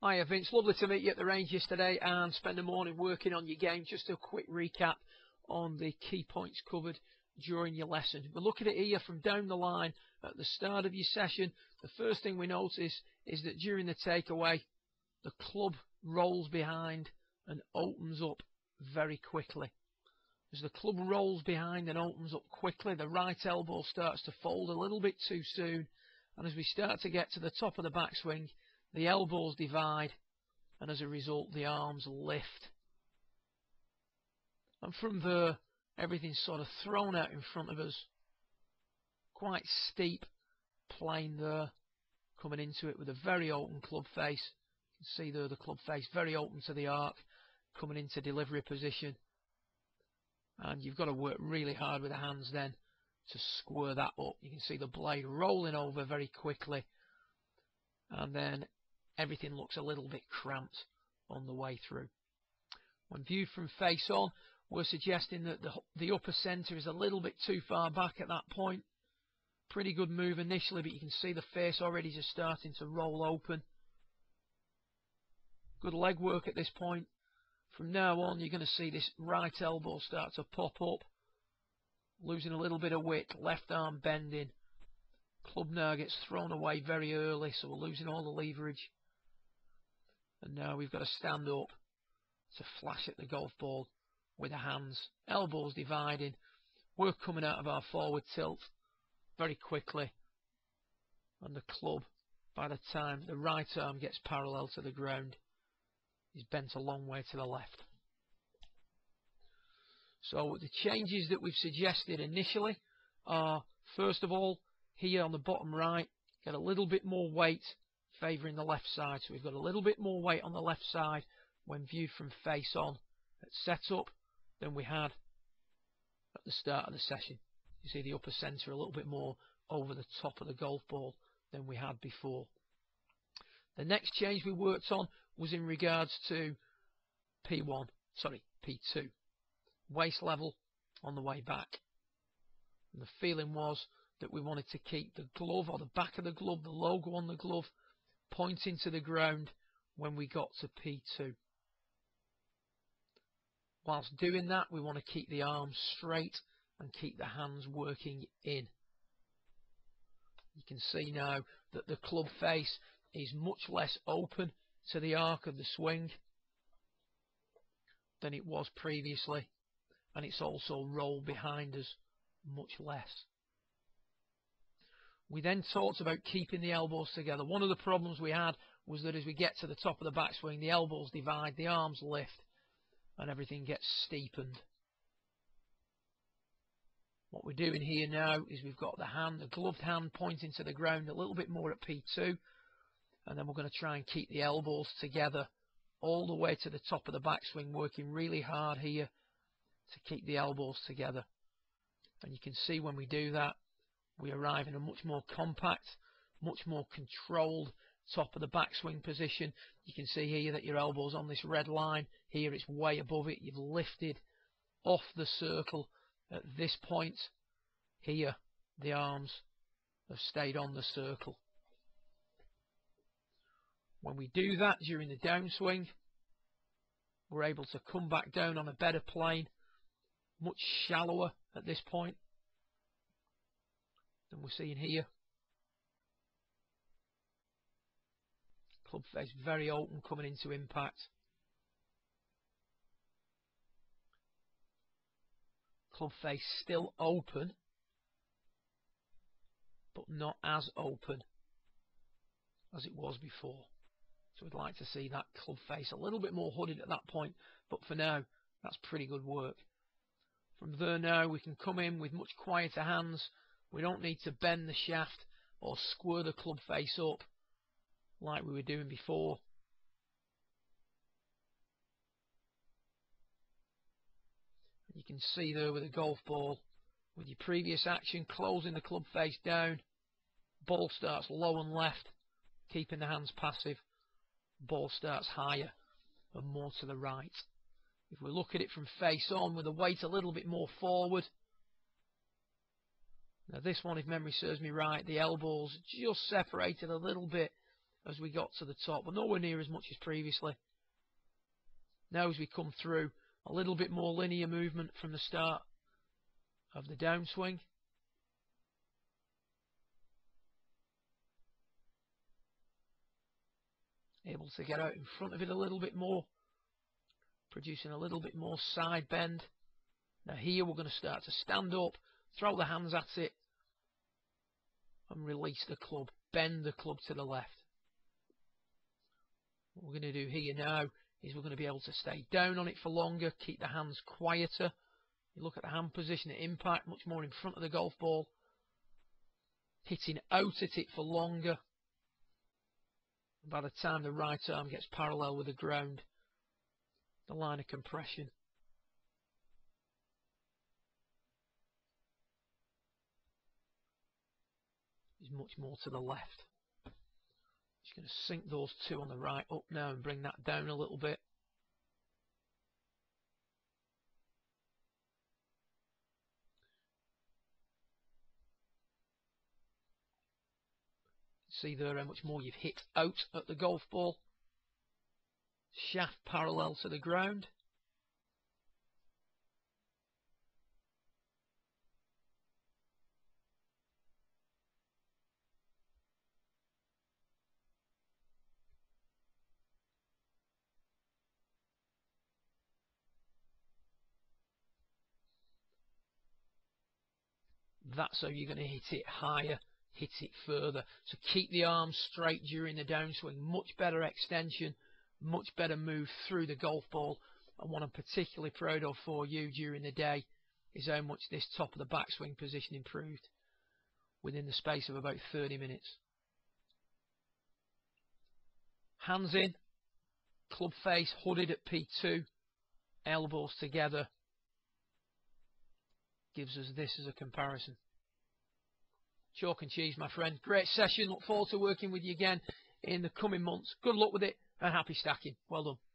Hiya Vince, lovely to meet you at the range yesterday and spend the morning working on your game. Just a quick recap on the key points covered during your lesson. We're looking at it here from down the line at the start of your session. The first thing we notice is that during the takeaway, the club rolls behind and opens up very quickly. As the club rolls behind and opens up quickly, the right elbow starts to fold a little bit too soon, and as we start to get to the top of the backswing, the elbows divide, and as a result, the arms lift. And from there, everything's sort of thrown out in front of us. Quite steep plane there, coming into it with a very open club face. You can see there the club face very open to the arc, coming into delivery position. And you've got to work really hard with the hands then to square that up. You can see the blade rolling over very quickly, and then everything looks a little bit cramped on the way through. When viewed from face on, we're suggesting that the upper centre is a little bit too far back at that point. Pretty good move initially, but you can see the face already just starting to roll open. Good leg work at this point. From now on, you're going to see this right elbow start to pop up, losing a little bit of width, left arm bending. Club now gets thrown away very early, so we're losing all the leverage. And now we've got to stand up to flash at the golf ball with the hands, elbows dividing. We're coming out of our forward tilt very quickly, and the club, by the time the right arm gets parallel to the ground, is bent a long way to the left. So the changes that we've suggested initially are, first of all, here on the bottom right, get a little bit more weight favouring the left side. So we've got a little bit more weight on the left side when viewed from face on at setup than we had at the start of the session. You see the upper centre a little bit more over the top of the golf ball than we had before. The next change we worked on was in regards to P2, waist level on the way back. And the feeling was that we wanted to keep the glove, or the back of the glove, the logo on the glove, pointing to the ground when we got to P2. Whilst doing that, we want to keep the arms straight and keep the hands working in. You can see now that the club face is much less open to the arc of the swing than it was previously, and it's also rolled behind us much less. We then talked about keeping the elbows together. One of the problems we had was that as we get to the top of the backswing, the elbows divide, the arms lift, and everything gets steepened. What we're doing here now is we've got the hand, the gloved hand, pointing to the ground a little bit more at P2, and then we're going to try and keep the elbows together all the way to the top of the backswing, working really hard here to keep the elbows together. And you can see when we do that, we arrive in a much more compact, much more controlled top of the backswing position. You can see here that your elbow's on this red line. Here it's way above it. You've lifted off the circle at this point. Here the arms have stayed on the circle. When we do that during the downswing, we're able to come back down on a better plane, much shallower at this point than we're seeing here. Club face very open coming into impact. Club face still open, but not as open as it was before. So we'd like to see that club face a little bit more hooded at that point, but for now, that's pretty good work. From there now, we can come in with much quieter hands. We don't need to bend the shaft or square the club face up like we were doing before. You can see there with the golf ball, with your previous action, closing the club face down, ball starts low and left, keeping the hands passive, ball starts higher and more to the right. If we look at it from face on with the weight a little bit more forward, now this one, if memory serves me right, the elbows just separated a little bit as we got to the top, but nowhere near as much as previously. Now as we come through, a little bit more linear movement from the start of the downswing. Able to get out in front of it a little bit more, producing a little bit more side bend. Now here we're going to start to stand up, throw the hands at it, and release the club, bend the club to the left. What we're going to do here now is we're going to be able to stay down on it for longer, keep the hands quieter. You look at the hand position at impact, much more in front of the golf ball, hitting out at it for longer. And by the time the right arm gets parallel with the ground, the line of compression is much more to the left. Just going to sink those two on the right up now and bring that down a little bit. See there how much more you've hit out at the golf ball. Shaft parallel to the ground. That's how you're going to hit it higher, hit it further. So keep the arms straight during the downswing. Much better extension, much better move through the golf ball. And what I'm particularly proud of for you during the day is how much this top of the backswing position improved within the space of about 30 minutes. Hands in, club face hooded at P2, elbows together. Gives us this as a comparison. Chalk and cheese, my friend. Great session. Look forward to working with you again in the coming months. Good luck with it and happy stacking. Well done.